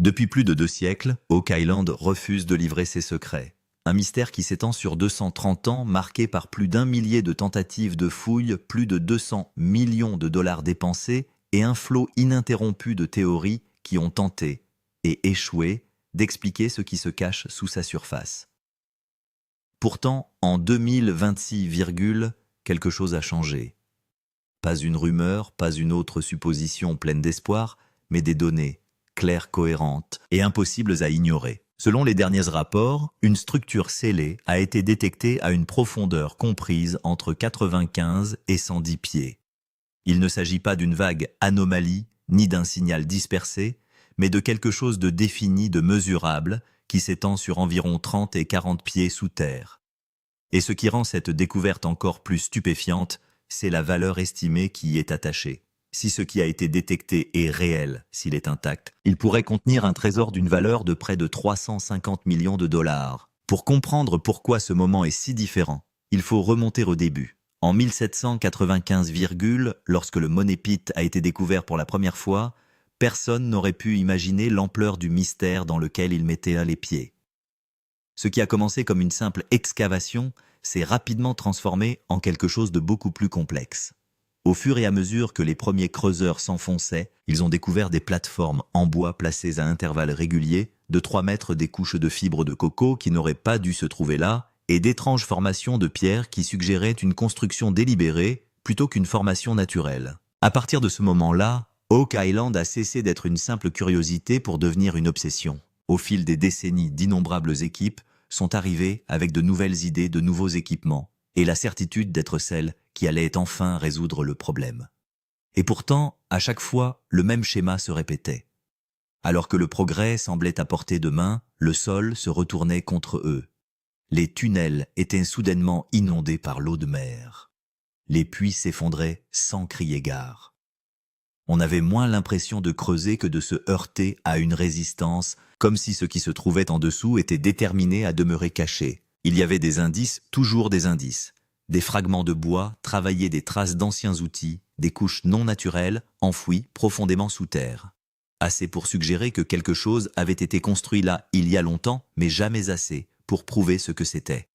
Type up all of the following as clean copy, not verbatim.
Depuis plus de 2 siècles, Oak Island refuse de livrer ses secrets. Un mystère qui s'étend sur 230 ans, marqué par plus d'1 millier de tentatives de fouilles, plus de 200 millions de dollars dépensés et un flot ininterrompu de théories qui ont tenté, et échoué, d'expliquer ce qui se cache sous sa surface. Pourtant, en 2026, quelque chose a changé. Pas une rumeur, pas une autre supposition pleine d'espoir, mais des données, claires, cohérentes et impossibles à ignorer. Selon les derniers rapports, une structure scellée a été détectée à une profondeur comprise entre 95 et 110 pieds. Il ne s'agit pas d'une vague anomalie, ni d'un signal dispersé, mais de quelque chose de défini, de mesurable, qui s'étend sur environ 30 et 40 pieds sous terre. Et ce qui rend cette découverte encore plus stupéfiante, c'est la valeur estimée qui y est attachée. Si ce qui a été détecté est réel, s'il est intact, il pourrait contenir un trésor d'une valeur de près de 350 millions de dollars. Pour comprendre pourquoi ce moment est si différent, il faut remonter au début. En 1795, lorsque le Money Pit a été découvert pour la première fois, personne n'aurait pu imaginer l'ampleur du mystère dans lequel il mettait les pieds. Ce qui a commencé comme une simple excavation s'est rapidement transformé en quelque chose de beaucoup plus complexe. Au fur et à mesure que les premiers creuseurs s'enfonçaient, ils ont découvert des plateformes en bois placées à intervalles réguliers, de 3 mètres des couches de fibres de coco qui n'auraient pas dû se trouver là, et d'étranges formations de pierres qui suggéraient une construction délibérée plutôt qu'une formation naturelle. À partir de ce moment-là, Oak Island a cessé d'être une simple curiosité pour devenir une obsession. Au fil des décennies, d'innombrables équipes sont arrivées avec de nouvelles idées, de nouveaux équipements, et la certitude d'être celle qui allait enfin résoudre le problème. Et pourtant, à chaque fois, le même schéma se répétait. Alors que le progrès semblait à portée de main, le sol se retournait contre eux. Les tunnels étaient soudainement inondés par l'eau de mer. Les puits s'effondraient sans crier gare. On avait moins l'impression de creuser que de se heurter à une résistance, comme si ce qui se trouvait en dessous était déterminé à demeurer caché. Il y avait des indices, toujours des indices. Des fragments de bois, travaillés, des traces d'anciens outils, des couches non naturelles, enfouies profondément sous terre. Assez pour suggérer que quelque chose avait été construit là il y a longtemps, mais jamais assez pour prouver ce que c'était.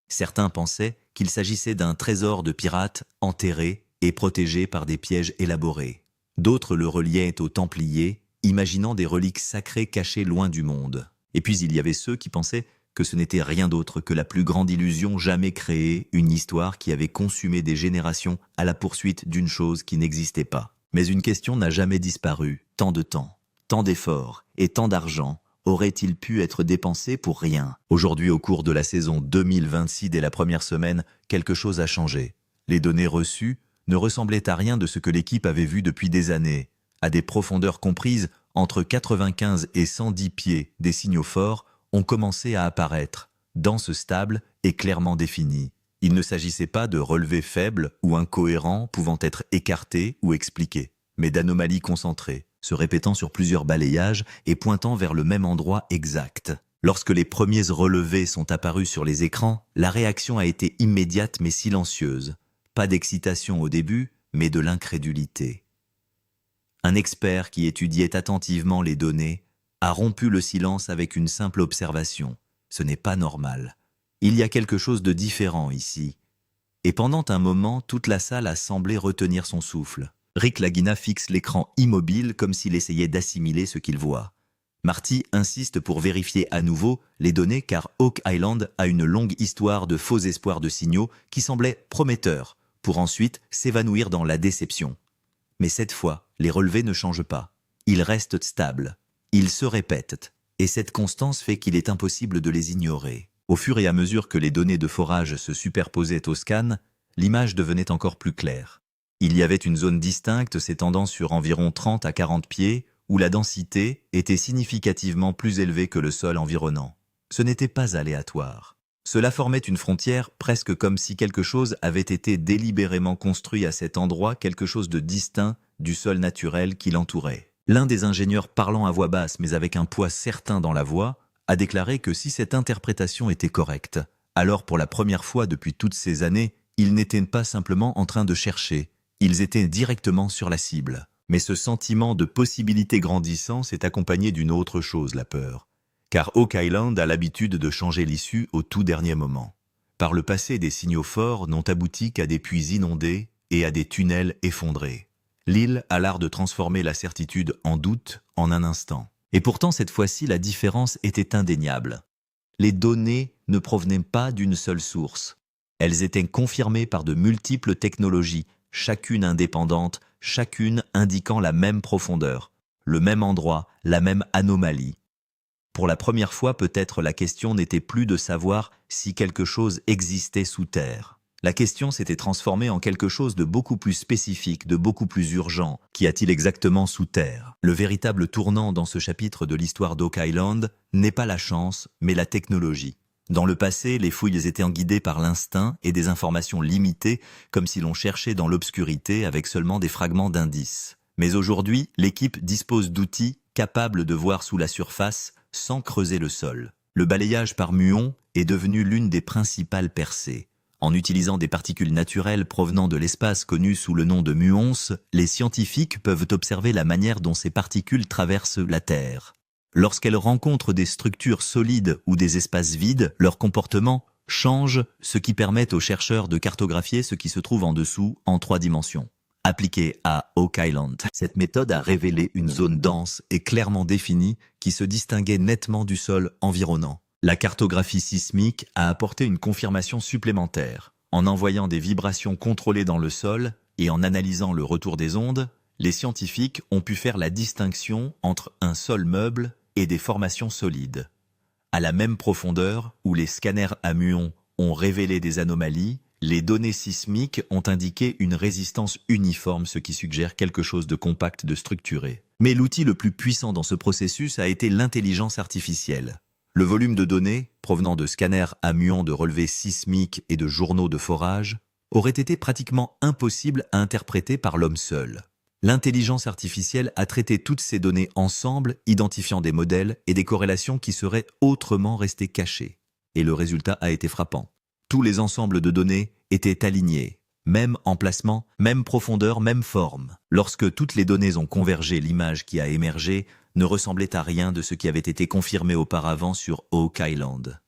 Certains pensaient qu'il s'agissait d'un trésor de pirates enterré et protégé par des pièges élaborés. D'autres le reliaient aux Templiers, imaginant des reliques sacrées cachées loin du monde. Et puis il y avait ceux qui pensaient que ce n'était rien d'autre que la plus grande illusion jamais créée, une histoire qui avait consumé des générations à la poursuite d'une chose qui n'existait pas. Mais une question n'a jamais disparu. Tant de temps, tant d'efforts et tant d'argent auraient-ils pu être dépensés pour rien? Aujourd'hui, au cours de la saison 2026, dès la première semaine, quelque chose a changé. Les données reçues ne ressemblaient à rien de ce que l'équipe avait vu depuis des années. À des profondeurs comprises entre 95 et 110 pieds, des signaux forts ont commencé à apparaître, denses, stables et clairement définis. Il ne s'agissait pas de relevés faibles ou incohérents pouvant être écartés ou expliqués, mais d'anomalies concentrées, se répétant sur plusieurs balayages et pointant vers le même endroit exact. Lorsque les premiers relevés sont apparus sur les écrans, la réaction a été immédiate mais silencieuse. Pas d'excitation au début, mais de l'incrédulité. Un expert qui étudiait attentivement les données a rompu le silence avec une simple observation. Ce n'est pas normal. Il y a quelque chose de différent ici. Et pendant un moment, toute la salle a semblé retenir son souffle. Rick Lagina fixe l'écran immobile comme s'il essayait d'assimiler ce qu'il voit. Marty insiste pour vérifier à nouveau les données car Oak Island a une longue histoire de faux espoirs de signaux qui semblaient prometteurs, pour ensuite s'évanouir dans la déception. Mais cette fois, les relevés ne changent pas. Ils restent stables. Ils se répètent, et cette constance fait qu'il est impossible de les ignorer. Au fur et à mesure que les données de forage se superposaient au scan, l'image devenait encore plus claire. Il y avait une zone distincte s'étendant sur environ 30 à 40 pieds, où la densité était significativement plus élevée que le sol environnant. Ce n'était pas aléatoire. Cela formait une frontière presque comme si quelque chose avait été délibérément construit à cet endroit, quelque chose de distinct du sol naturel qui l'entourait. L'un des ingénieurs parlant à voix basse mais avec un poids certain dans la voix a déclaré que si cette interprétation était correcte, alors pour la première fois depuis toutes ces années, ils n'étaient pas simplement en train de chercher, ils étaient directement sur la cible. Mais ce sentiment de possibilité grandissant s'est accompagné d'une autre chose, la peur. Car Oak Island a l'habitude de changer l'issue au tout dernier moment. Par le passé, des signaux forts n'ont abouti qu'à des puits inondés et à des tunnels effondrés. L'île a l'art de transformer la certitude en doute en un instant. Et pourtant, cette fois-ci, la différence était indéniable. Les données ne provenaient pas d'une seule source. Elles étaient confirmées par de multiples technologies, chacune indépendante, chacune indiquant la même profondeur, le même endroit, la même anomalie. Pour la première fois, peut-être la question n'était plus de savoir si quelque chose existait sous terre. La question s'était transformée en quelque chose de beaucoup plus spécifique, de beaucoup plus urgent. Qu'y a-t-il exactement sous terre? Le véritable tournant dans ce chapitre de l'histoire d'Oak Island n'est pas la chance, mais la technologie. Dans le passé, les fouilles étaient guidées par l'instinct et des informations limitées, comme si l'on cherchait dans l'obscurité avec seulement des fragments d'indices. Mais aujourd'hui, l'équipe dispose d'outils capables de voir sous la surface sans creuser le sol. Le balayage par muons est devenu l'une des principales percées. En utilisant des particules naturelles provenant de l'espace connu sous le nom de muons, les scientifiques peuvent observer la manière dont ces particules traversent la Terre. Lorsqu'elles rencontrent des structures solides ou des espaces vides, leur comportement change, ce qui permet aux chercheurs de cartographier ce qui se trouve en dessous en 3 dimensions. Appliquée à Oak Island, cette méthode a révélé une zone dense et clairement définie qui se distinguait nettement du sol environnant. La cartographie sismique a apporté une confirmation supplémentaire. En envoyant des vibrations contrôlées dans le sol et en analysant le retour des ondes, les scientifiques ont pu faire la distinction entre un sol meuble et des formations solides. À la même profondeur où les scanners à muons ont révélé des anomalies, les données sismiques ont indiqué une résistance uniforme, ce qui suggère quelque chose de compact, de structuré. Mais l'outil le plus puissant dans ce processus a été l'intelligence artificielle. Le volume de données, provenant de scanners à muons de relevés sismiques et de journaux de forage, aurait été pratiquement impossible à interpréter par l'homme seul. L'intelligence artificielle a traité toutes ces données ensemble, identifiant des modèles et des corrélations qui seraient autrement restées cachées. Et le résultat a été frappant. Tous les ensembles de données étaient alignés, même emplacement, même profondeur, même forme. Lorsque toutes les données ont convergé, l'image qui a émergé ne ressemblait à rien de ce qui avait été confirmé auparavant sur Oak Island.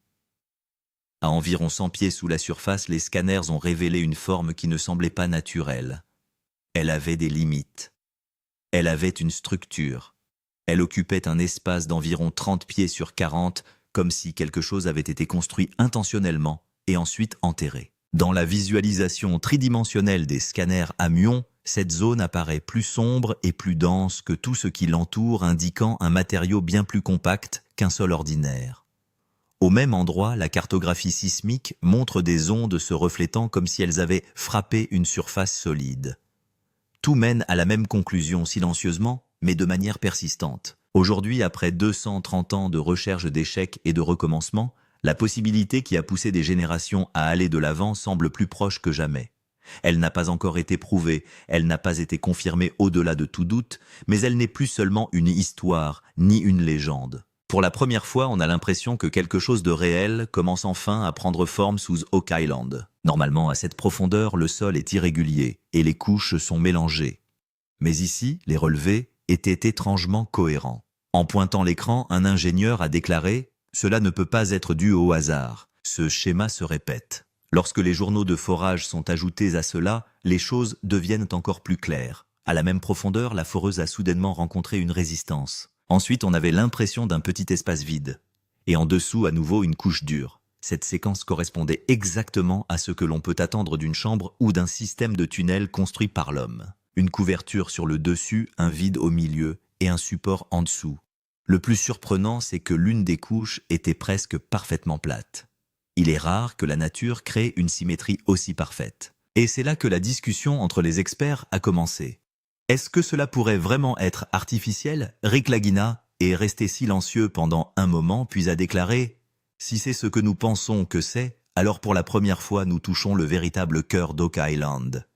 À environ 100 pieds sous la surface, les scanners ont révélé une forme qui ne semblait pas naturelle. Elle avait des limites. Elle avait une structure. Elle occupait un espace d'environ 30 pieds sur 40, comme si quelque chose avait été construit intentionnellement et ensuite enterré. Dans la visualisation tridimensionnelle des scanners à muons, cette zone apparaît plus sombre et plus dense que tout ce qui l'entoure, indiquant un matériau bien plus compact qu'un sol ordinaire. Au même endroit, la cartographie sismique montre des ondes se reflétant comme si elles avaient frappé une surface solide. Tout mène à la même conclusion silencieusement, mais de manière persistante. Aujourd'hui, après 230 ans de recherche d'échecs et de recommencement, la possibilité qui a poussé des générations à aller de l'avant semble plus proche que jamais. Elle n'a pas encore été prouvée, elle n'a pas été confirmée au-delà de tout doute, mais elle n'est plus seulement une histoire, ni une légende. Pour la première fois, on a l'impression que quelque chose de réel commence enfin à prendre forme sous Oak Island. Normalement, à cette profondeur, le sol est irrégulier et les couches sont mélangées. Mais ici, les relevés étaient étrangement cohérents. En pointant l'écran, un ingénieur a déclaré « Cela ne peut pas être dû au hasard. Ce schéma se répète. » Lorsque les journaux de forage sont ajoutés à cela, les choses deviennent encore plus claires. À la même profondeur, la foreuse a soudainement rencontré une résistance. Ensuite, on avait l'impression d'un petit espace vide. Et en dessous, à nouveau, une couche dure. Cette séquence correspondait exactement à ce que l'on peut attendre d'une chambre ou d'un système de tunnel construit par l'homme. Une couverture sur le dessus, un vide au milieu et un support en dessous. Le plus surprenant, c'est que l'une des couches était presque parfaitement plate. Il est rare que la nature crée une symétrie aussi parfaite. Et c'est là que la discussion entre les experts a commencé. Est-ce que cela pourrait vraiment être artificiel? Rick Lagina est resté silencieux pendant un moment, puis a déclaré « Si c'est ce que nous pensons que c'est, alors pour la première fois nous touchons le véritable cœur d'Oak Island. »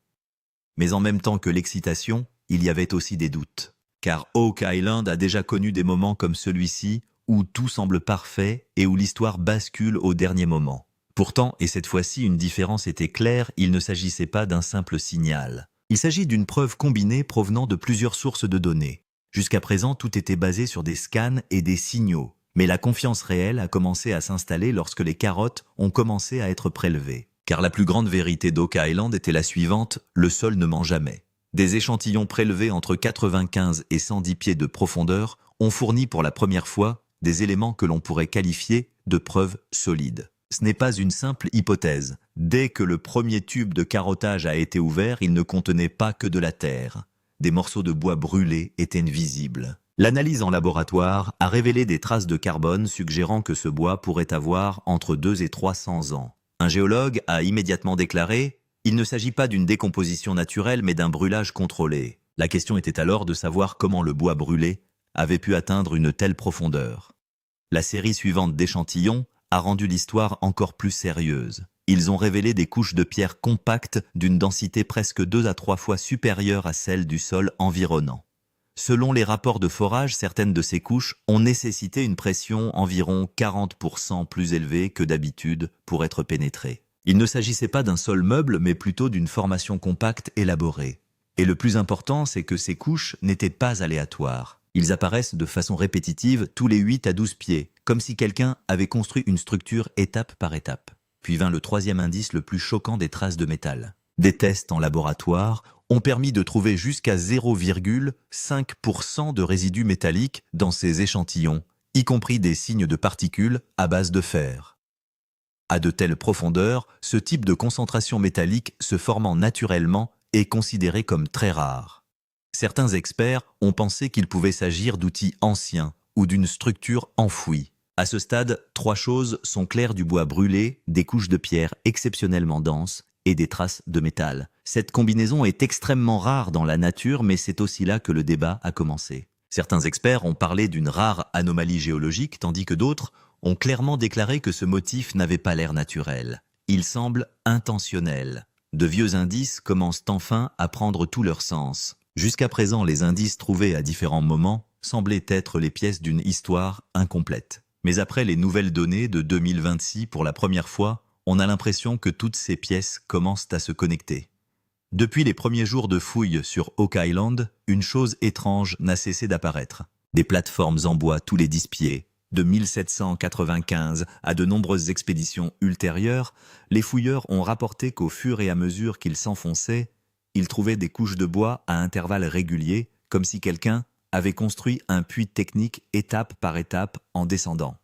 Mais en même temps que l'excitation, il y avait aussi des doutes. Car Oak Island a déjà connu des moments comme celui-ci où tout semble parfait et où l'histoire bascule au dernier moment. Pourtant, et cette fois-ci une différence était claire, il ne s'agissait pas d'un simple signal. Il s'agit d'une preuve combinée provenant de plusieurs sources de données. Jusqu'à présent, tout était basé sur des scans et des signaux. Mais la confiance réelle a commencé à s'installer lorsque les carottes ont commencé à être prélevées. Car la plus grande vérité d'Oak Island était la suivante, le sol ne ment jamais. Des échantillons prélevés entre 95 et 110 pieds de profondeur ont fourni pour la première fois des éléments que l'on pourrait qualifier de preuves solides. Ce n'est pas une simple hypothèse. Dès que le premier tube de carottage a été ouvert, il ne contenait pas que de la terre. Des morceaux de bois brûlés étaient visibles. L'analyse en laboratoire a révélé des traces de carbone suggérant que ce bois pourrait avoir entre 2 et 300 ans. Un géologue a immédiatement déclaré « Il ne s'agit pas d'une décomposition naturelle mais d'un brûlage contrôlé ». La question était alors de savoir comment le bois brûlé avait pu atteindre une telle profondeur. La série suivante d'échantillons a rendu l'histoire encore plus sérieuse. Ils ont révélé des couches de pierre compactes d'une densité presque 2 à 3 fois supérieure à celle du sol environnant. Selon les rapports de forage, certaines de ces couches ont nécessité une pression environ 40% plus élevée que d'habitude pour être pénétrées. Il ne s'agissait pas d'un sol meuble, mais plutôt d'une formation compacte élaborée. Et le plus important, c'est que ces couches n'étaient pas aléatoires. Ils apparaissent de façon répétitive tous les 8 à 12 pieds, comme si quelqu'un avait construit une structure étape par étape. Puis vint le troisième indice le plus choquant des traces de métal. Des tests en laboratoire ont permis de trouver jusqu'à 0,5% de résidus métalliques dans ces échantillons, y compris des signes de particules à base de fer. À de telles profondeurs, ce type de concentration métallique se formant naturellement est considéré comme très rare. Certains experts ont pensé qu'il pouvait s'agir d'outils anciens ou d'une structure enfouie. À ce stade, 3 choses sont claires: du bois brûlé, des couches de pierre exceptionnellement denses et des traces de métal. Cette combinaison est extrêmement rare dans la nature, mais c'est aussi là que le débat a commencé. Certains experts ont parlé d'une rare anomalie géologique, tandis que d'autres ont clairement déclaré que ce motif n'avait pas l'air naturel. Il semble intentionnel. De vieux indices commencent enfin à prendre tout leur sens. Jusqu'à présent, les indices trouvés à différents moments semblaient être les pièces d'une histoire incomplète. Mais après les nouvelles données de 2026, pour la première fois, on a l'impression que toutes ces pièces commencent à se connecter. Depuis les premiers jours de fouilles sur Oak Island, une chose étrange n'a cessé d'apparaître. Des plateformes en bois tous les 10 pieds. De 1795 à de nombreuses expéditions ultérieures, les fouilleurs ont rapporté qu'au fur et à mesure qu'ils s'enfonçaient, ils trouvaient des couches de bois à intervalles réguliers, comme si quelqu'un avait construit un puits technique étape par étape en descendant.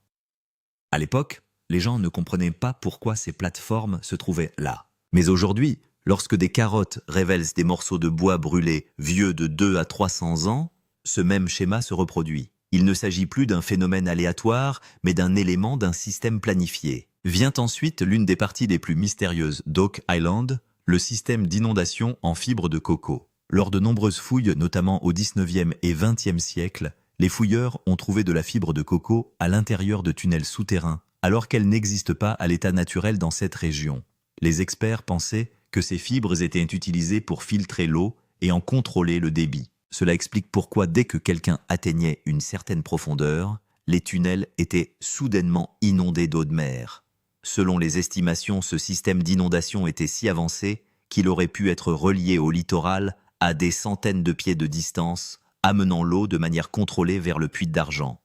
À l'époque, les gens ne comprenaient pas pourquoi ces plateformes se trouvaient là. Mais aujourd'hui, lorsque des carottes révèlent des morceaux de bois brûlés vieux de 2 à 300 ans, ce même schéma se reproduit. Il ne s'agit plus d'un phénomène aléatoire, mais d'un élément d'un système planifié. Vient ensuite l'une des parties les plus mystérieuses d'Oak Island, le système d'inondation en fibres de coco. Lors de nombreuses fouilles, notamment au XIXe et XXe siècle, les fouilleurs ont trouvé de la fibre de coco à l'intérieur de tunnels souterrains, alors qu'elle n'existe pas à l'état naturel dans cette région. Les experts pensaient que ces fibres étaient utilisées pour filtrer l'eau et en contrôler le débit. Cela explique pourquoi dès que quelqu'un atteignait une certaine profondeur, les tunnels étaient soudainement inondés d'eau de mer. Selon les estimations, ce système d'inondation était si avancé qu'il aurait pu être relié au littoral à des centaines de pieds de distance, amenant l'eau de manière contrôlée vers le puits d'argent.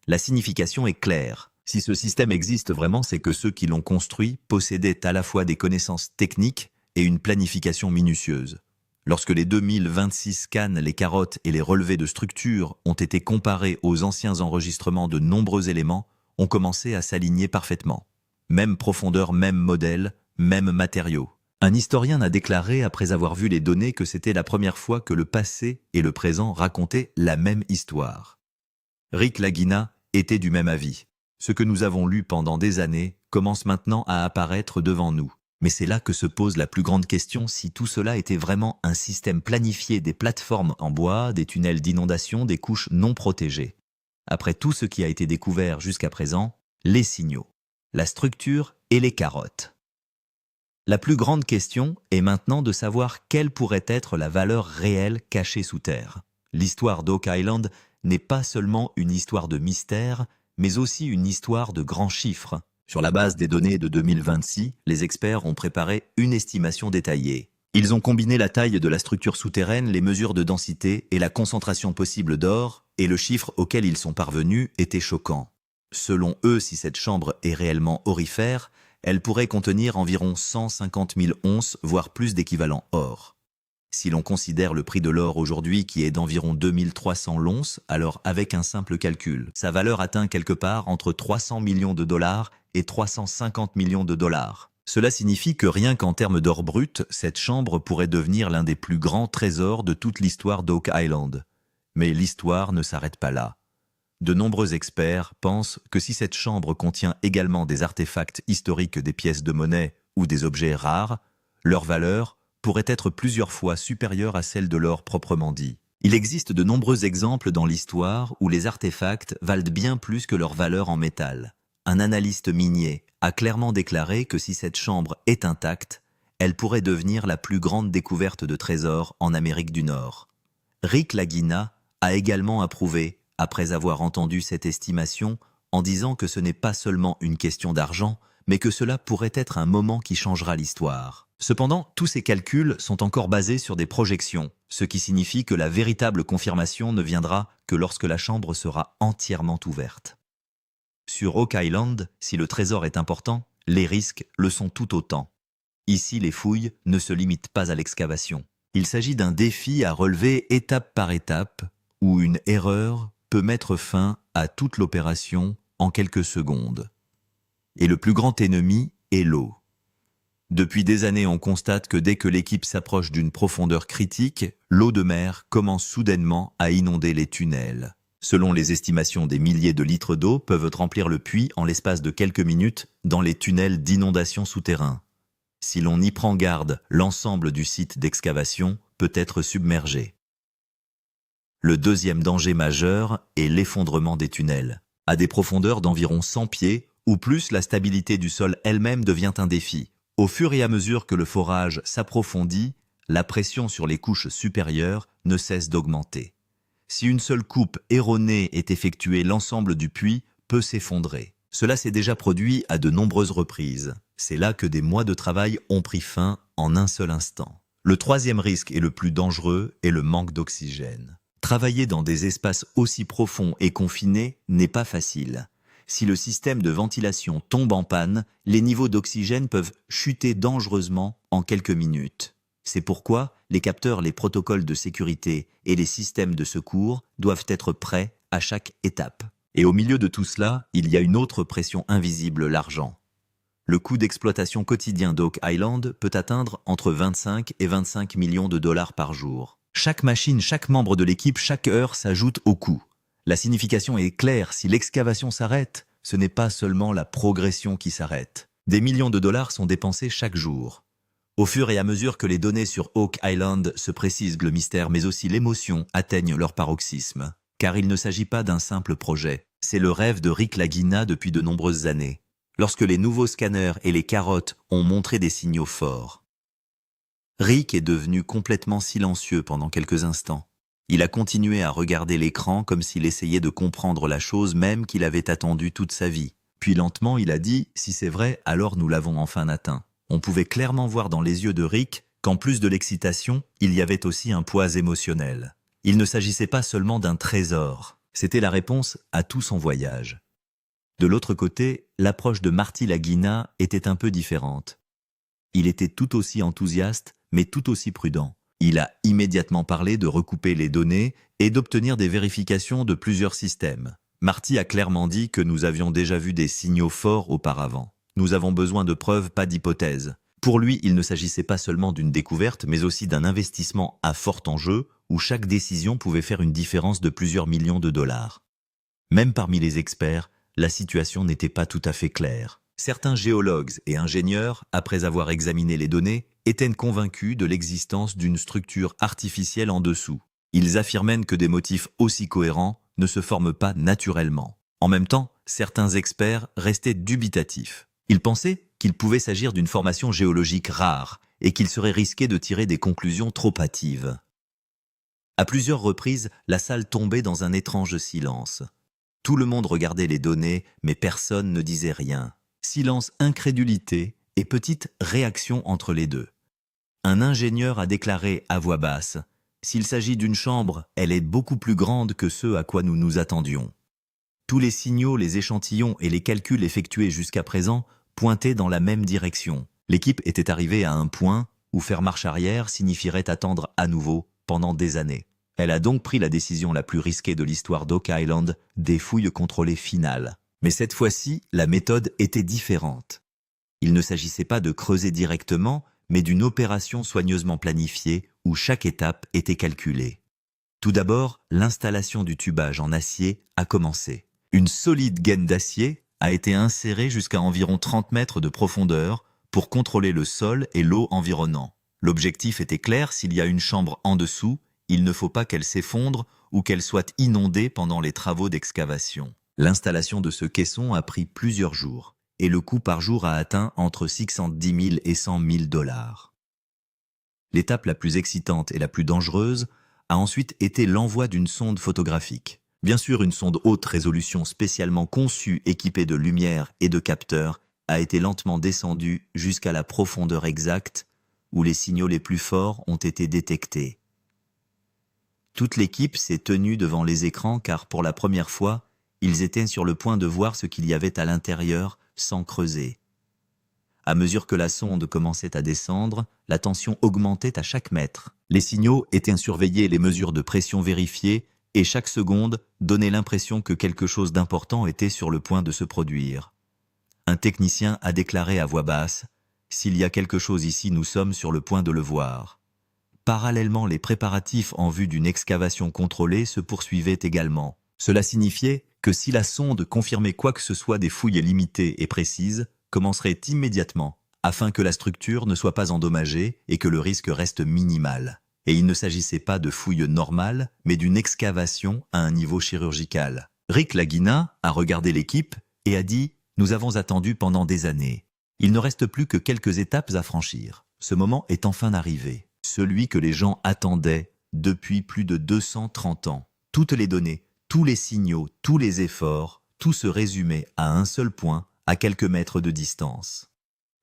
La signification est claire. Si ce système existe vraiment, c'est que ceux qui l'ont construit possédaient à la fois des connaissances techniques et une planification minutieuse. Lorsque les 2026 scans, les carottes et les relevés de structure ont été comparés aux anciens enregistrements, de nombreux éléments ont commencé à s'aligner parfaitement. Même profondeur, même modèle, même matériaux. Un historien a déclaré, après avoir vu les données, que c'était la première fois que le passé et le présent racontaient la même histoire. Rick Lagina était du même avis. Ce que nous avons lu pendant des années commence maintenant à apparaître devant nous. Mais c'est là que se pose la plus grande question: si tout cela était vraiment un système planifié, des plateformes en bois, des tunnels d'inondation, des couches non protégées. Après tout ce qui a été découvert jusqu'à présent, les signaux, la structure et les carottes. La plus grande question est maintenant de savoir quelle pourrait être la valeur réelle cachée sous terre. L'histoire d'Oak Island n'est pas seulement une histoire de mystère, mais aussi une histoire de grands chiffres. Sur la base des données de 2026, les experts ont préparé une estimation détaillée. Ils ont combiné la taille de la structure souterraine, les mesures de densité et la concentration possible d'or, et le chiffre auquel ils sont parvenus était choquant. Selon eux, si cette chambre est réellement aurifère, elle pourrait contenir environ 150 000 onces, voire plus d'équivalent or. Si l'on considère le prix de l'or aujourd'hui qui est d'environ 2300 l'once, alors avec un simple calcul, sa valeur atteint quelque part entre 300 millions de dollars et 350 millions de dollars. Cela signifie que rien qu'en termes d'or brut, cette chambre pourrait devenir l'un des plus grands trésors de toute l'histoire d'Oak Island. Mais l'histoire ne s'arrête pas là. De nombreux experts pensent que si cette chambre contient également des artefacts historiques, des pièces de monnaie ou des objets rares, leur valeur pourrait être plusieurs fois supérieure à celle de l'or proprement dit. Il existe de nombreux exemples dans l'histoire où les artefacts valent bien plus que leur valeur en métal. Un analyste minier a clairement déclaré que si cette chambre est intacte, elle pourrait devenir la plus grande découverte de trésors en Amérique du Nord. Rick Lagina a également approuvé, après avoir entendu cette estimation, en disant que ce n'est pas seulement une question d'argent, mais que cela pourrait être un moment qui changera l'histoire. Cependant, tous ces calculs sont encore basés sur des projections, ce qui signifie que la véritable confirmation ne viendra que lorsque la chambre sera entièrement ouverte. Sur Oak Island, si le trésor est important, les risques le sont tout autant. Ici, les fouilles ne se limitent pas à l'excavation. Il s'agit d'un défi à relever étape par étape, où une erreur peut mettre fin à toute l'opération en quelques secondes. Et le plus grand ennemi est l'eau. Depuis des années, on constate que dès que l'équipe s'approche d'une profondeur critique, l'eau de mer commence soudainement à inonder les tunnels. Selon les estimations, des milliers de litres d'eau peuvent remplir le puits en l'espace de quelques minutes dans les tunnels d'inondation souterrains. Si l'on y prend garde, l'ensemble du site d'excavation peut être submergé. Le deuxième danger majeur est l'effondrement des tunnels. À des profondeurs d'environ 100 pieds ou plus, la stabilité du sol elle-même devient un défi. Au fur et à mesure que le forage s'approfondit, la pression sur les couches supérieures ne cesse d'augmenter. Si une seule coupe erronée est effectuée, l'ensemble du puits peut s'effondrer. Cela s'est déjà produit à de nombreuses reprises. C'est là que des mois de travail ont pris fin en un seul instant. Le troisième risque et le plus dangereux est le manque d'oxygène. Travailler dans des espaces aussi profonds et confinés n'est pas facile. Si le système de ventilation tombe en panne, les niveaux d'oxygène peuvent chuter dangereusement en quelques minutes. C'est pourquoi les capteurs, les protocoles de sécurité et les systèmes de secours doivent être prêts à chaque étape. Et au milieu de tout cela, il y a une autre pression invisible, l'argent. Le coût d'exploitation quotidien d'Oak Island peut atteindre entre 25 et 25 millions de dollars par jour. Chaque machine, chaque membre de l'équipe, chaque heure s'ajoute au coût. La signification est claire, si l'excavation s'arrête, ce n'est pas seulement la progression qui s'arrête. Des millions de dollars sont dépensés chaque jour. Au fur et à mesure que les données sur Oak Island se précisent, le mystère mais aussi l'émotion atteignent leur paroxysme. Car il ne s'agit pas d'un simple projet, c'est le rêve de Rick Lagina depuis de nombreuses années. Lorsque les nouveaux scanners et les carottes ont montré des signaux forts. Rick est devenu complètement silencieux pendant quelques instants. Il a continué à regarder l'écran comme s'il essayait de comprendre la chose même qu'il avait attendue toute sa vie. Puis lentement, il a dit « Si c'est vrai, alors nous l'avons enfin atteint ». On pouvait clairement voir dans les yeux de Rick qu'en plus de l'excitation, il y avait aussi un poids émotionnel. Il ne s'agissait pas seulement d'un trésor, c'était la réponse à tout son voyage. De l'autre côté, l'approche de Marty Lagina était un peu différente. Il était tout aussi enthousiaste, mais tout aussi prudent. Il a immédiatement parlé de recouper les données et d'obtenir des vérifications de plusieurs systèmes. Marty a clairement dit que nous avions déjà vu des signaux forts auparavant. Nous avons besoin de preuves, pas d'hypothèses. Pour lui, il ne s'agissait pas seulement d'une découverte, mais aussi d'un investissement à fort enjeu, où chaque décision pouvait faire une différence de plusieurs millions de dollars. Même parmi les experts, la situation n'était pas tout à fait claire. Certains géologues et ingénieurs, après avoir examiné les données, étaient convaincus de l'existence d'une structure artificielle en dessous. Ils affirmaient que des motifs aussi cohérents ne se forment pas naturellement. En même temps, certains experts restaient dubitatifs. Ils pensaient qu'il pouvait s'agir d'une formation géologique rare et qu'il serait risqué de tirer des conclusions trop hâtives. À plusieurs reprises, la salle tombait dans un étrange silence. Tout le monde regardait les données, mais personne ne disait rien. Silence, incrédulité et petite réaction entre les deux. Un ingénieur a déclaré à voix basse « S'il s'agit d'une chambre, elle est beaucoup plus grande que ce à quoi nous nous attendions. » Tous les signaux, les échantillons et les calculs effectués jusqu'à présent pointaient dans la même direction. L'équipe était arrivée à un point où faire marche arrière signifierait attendre à nouveau pendant des années. Elle a donc pris la décision la plus risquée de l'histoire d'Oak Island, des fouilles contrôlées finales. Mais cette fois-ci, la méthode était différente. Il ne s'agissait pas de creuser directement, mais d'une opération soigneusement planifiée où chaque étape était calculée. Tout d'abord, l'installation du tubage en acier a commencé. Une solide gaine d'acier a été insérée jusqu'à environ 30 mètres de profondeur pour contrôler le sol et l'eau environnant. L'objectif était clair, s'il y a une chambre en dessous, il ne faut pas qu'elle s'effondre ou qu'elle soit inondée pendant les travaux d'excavation. L'installation de ce caisson a pris plusieurs jours, et le coût par jour a atteint entre 610 000 et 100 000 $. L'étape la plus excitante et la plus dangereuse a ensuite été l'envoi d'une sonde photographique. Bien sûr, une sonde haute résolution spécialement conçue, équipée de lumière et de capteurs, a été lentement descendue jusqu'à la profondeur exacte où les signaux les plus forts ont été détectés. Toute l'équipe s'est tenue devant les écrans car pour la première fois, ils étaient sur le point de voir ce qu'il y avait à l'intérieur sans creuser. À mesure que la sonde commençait à descendre, la tension augmentait à chaque mètre. Les signaux étaient surveillés, les mesures de pression vérifiées, et chaque seconde donnait l'impression que quelque chose d'important était sur le point de se produire. Un technicien a déclaré à voix basse « S'il y a quelque chose ici, nous sommes sur le point de le voir ». Parallèlement, les préparatifs en vue d'une excavation contrôlée se poursuivaient également. Cela signifiait que si la sonde confirmait quoi que ce soit, des fouilles limitées et précises commenceraient immédiatement afin que la structure ne soit pas endommagée et que le risque reste minimal. Et il ne s'agissait pas de fouilles normales, mais d'une excavation à un niveau chirurgical. Rick Lagina a regardé l'équipe et a dit « Nous avons attendu pendant des années. Il ne reste plus que quelques étapes à franchir. Ce moment est enfin arrivé. Celui que les gens attendaient depuis plus de 230 ans. Toutes les données, tous les signaux, tous les efforts, tout se résumait à un seul point, à quelques mètres de distance.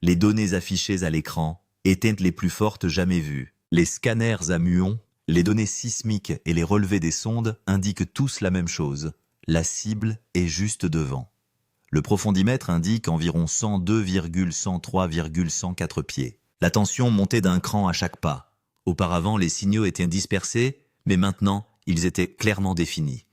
Les données affichées à l'écran étaient les plus fortes jamais vues. Les scanners à muons, les données sismiques et les relevés des sondes indiquent tous la même chose. La cible est juste devant. Le profondimètre indique environ 102,103,104 pieds. La tension montait d'un cran à chaque pas. Auparavant, les signaux étaient dispersés, mais maintenant, ils étaient clairement définis.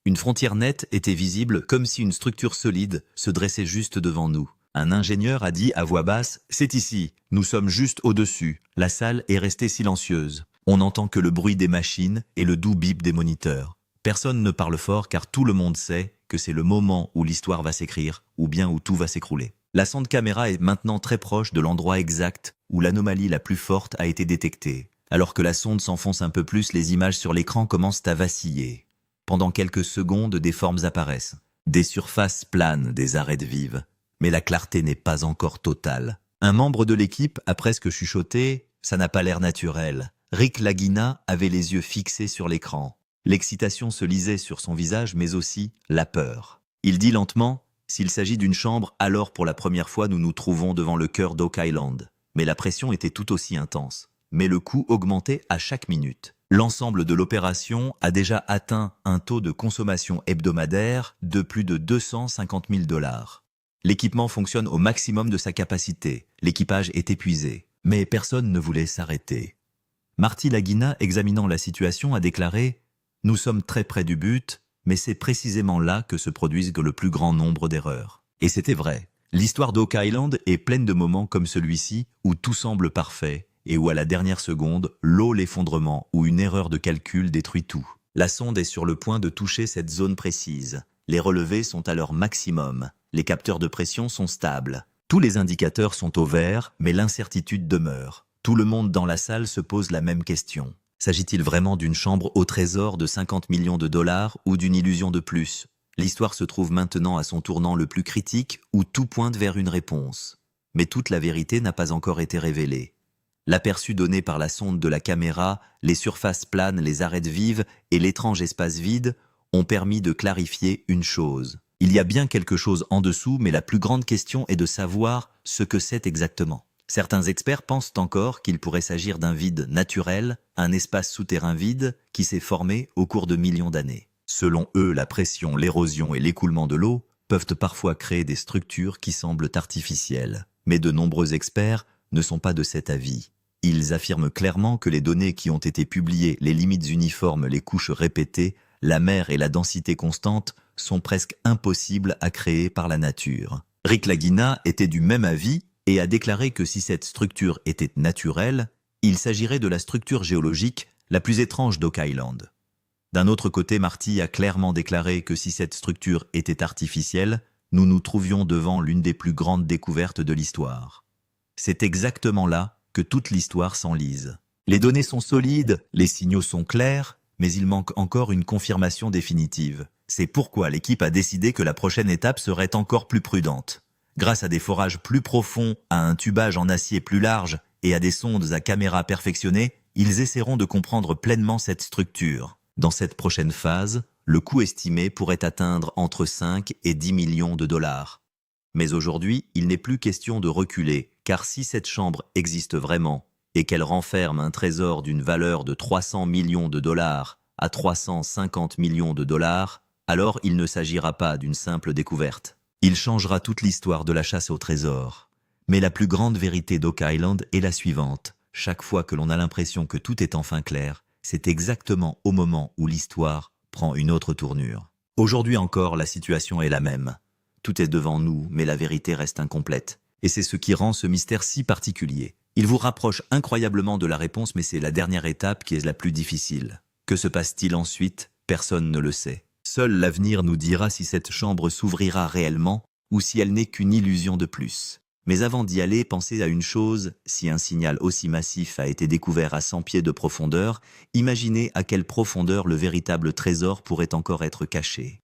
Une frontière nette était visible comme si une structure solide se dressait juste devant nous. Un ingénieur a dit à voix basse « C'est ici, nous sommes juste au-dessus ». La salle est restée silencieuse. On n'entend que le bruit des machines et le doux bip des moniteurs. Personne ne parle fort car tout le monde sait que c'est le moment où l'histoire va s'écrire ou bien où tout va s'écrouler. La sonde caméra est maintenant très proche de l'endroit exact où l'anomalie la plus forte a été détectée. Alors que la sonde s'enfonce un peu plus, les images sur l'écran commencent à vaciller. Pendant quelques secondes, des formes apparaissent. Des surfaces planent, des arêtes vives. Mais la clarté n'est pas encore totale. Un membre de l'équipe a presque chuchoté « Ça n'a pas l'air naturel ». Rick Lagina avait les yeux fixés sur l'écran. L'excitation se lisait sur son visage, mais aussi la peur. Il dit lentement « S'il s'agit d'une chambre, alors pour la première fois nous nous trouvons devant le cœur d'Oak Island ». Mais la pression était tout aussi intense. Mais le coût augmentait à chaque minute. L'ensemble de l'opération a déjà atteint un taux de consommation hebdomadaire de plus de 250 000 $. L'équipement fonctionne au maximum de sa capacité. L'équipage est épuisé. Mais personne ne voulait s'arrêter. Marty Lagina, examinant la situation, a déclaré « Nous sommes très près du but, mais c'est précisément là que se produisent le plus grand nombre d'erreurs. » Et c'était vrai. L'histoire d'Oak Island est pleine de moments comme celui-ci où tout semble parfait et où à la dernière seconde, l'eau, l'effondrement ou une erreur de calcul détruit tout. La sonde est sur le point de toucher cette zone précise. Les relevés sont à leur maximum. Les capteurs de pression sont stables. Tous les indicateurs sont au vert, mais l'incertitude demeure. Tout le monde dans la salle se pose la même question. S'agit-il vraiment d'une chambre au trésor de 50 millions de $ ou d'une illusion de plus? L'histoire se trouve maintenant à son tournant le plus critique où tout pointe vers une réponse. Mais toute la vérité n'a pas encore été révélée. L'aperçu donné par la sonde de la caméra, les surfaces planes, les arêtes vives et l'étrange espace vide ont permis de clarifier une chose. Il y a bien quelque chose en dessous, mais la plus grande question est de savoir ce que c'est exactement. Certains experts pensent encore qu'il pourrait s'agir d'un vide naturel, un espace souterrain vide qui s'est formé au cours de millions d'années. Selon eux, la pression, l'érosion et l'écoulement de l'eau peuvent parfois créer des structures qui semblent artificielles. Mais de nombreux experts ne sont pas de cet avis. Ils affirment clairement que les données qui ont été publiées, les limites uniformes, les couches répétées, la mer et la densité constante sont presque impossibles à créer par la nature. Rick Lagina était du même avis et a déclaré que si cette structure était naturelle, il s'agirait de la structure géologique la plus étrange d'Oak Island. D'un autre côté, Marty a clairement déclaré que si cette structure était artificielle, nous nous trouvions devant l'une des plus grandes découvertes de l'histoire. C'est exactement là que toute l'histoire s'enlise. Les données sont solides, les signaux sont clairs, mais il manque encore une confirmation définitive. C'est pourquoi l'équipe a décidé que la prochaine étape serait encore plus prudente. Grâce à des forages plus profonds, à un tubage en acier plus large et à des sondes à caméra perfectionnées, ils essaieront de comprendre pleinement cette structure. Dans cette prochaine phase, le coût estimé pourrait atteindre entre 5 et 10 millions de dollars. Mais aujourd'hui, il n'est plus question de reculer, car si cette chambre existe vraiment et qu'elle renferme un trésor d'une valeur de 300 millions de dollars à 350 millions de dollars, alors il ne s'agira pas d'une simple découverte. Il changera toute l'histoire de la chasse au trésor. Mais la plus grande vérité d'Oak Island est la suivante. Chaque fois que l'on a l'impression que tout est enfin clair, c'est exactement au moment où l'histoire prend une autre tournure. Aujourd'hui encore, la situation est la même. Tout est devant nous, mais la vérité reste incomplète. Et c'est ce qui rend ce mystère si particulier. Il vous rapproche incroyablement de la réponse, mais c'est la dernière étape qui est la plus difficile. Que se passe-t-il ensuite? Personne ne le sait. Seul l'avenir nous dira si cette chambre s'ouvrira réellement ou si elle n'est qu'une illusion de plus. Mais avant d'y aller, pensez à une chose, si un signal aussi massif a été découvert à 100 pieds de profondeur, imaginez à quelle profondeur le véritable trésor pourrait encore être caché.